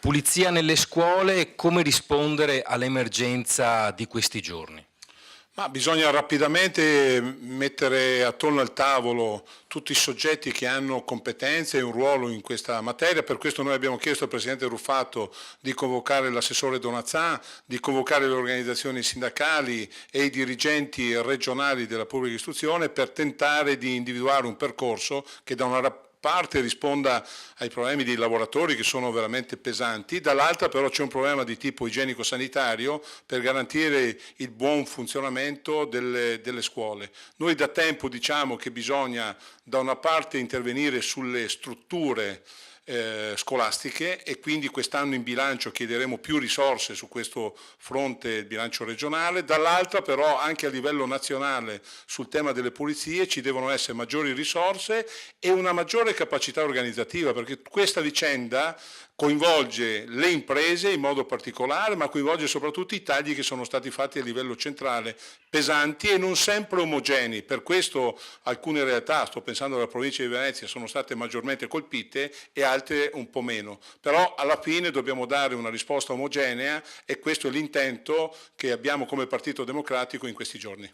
Pulizia nelle scuole e come rispondere all'emergenza di questi giorni. Ma bisogna rapidamente mettere attorno al tavolo tutti i soggetti che hanno competenze e un ruolo in questa materia, per questo noi abbiamo chiesto al Presidente Ruffatto di convocare l'assessore Donazzà, di convocare le organizzazioni sindacali e i dirigenti regionali della pubblica istruzione per tentare di individuare un percorso che da una parte risponda ai problemi dei lavoratori che sono veramente pesanti, dall'altra però c'è un problema di tipo igienico-sanitario per garantire il buon funzionamento delle scuole. Noi da tempo diciamo che bisogna da una parte intervenire sulle strutture scolastiche e quindi quest'anno in bilancio chiederemo più risorse su questo fronte il bilancio regionale, dall'altra però anche a livello nazionale sul tema delle pulizie ci devono essere maggiori risorse e una maggiore capacità organizzativa, perché questa vicenda coinvolge le imprese in modo particolare, ma coinvolge soprattutto i tagli che sono stati fatti a livello centrale, pesanti e non sempre omogenei. Per questo alcune realtà, sto pensando alla provincia di Venezia, sono state maggiormente colpite e altre un po' meno. Però alla fine dobbiamo dare una risposta omogenea e questo è l'intento che abbiamo come Partito Democratico in questi giorni.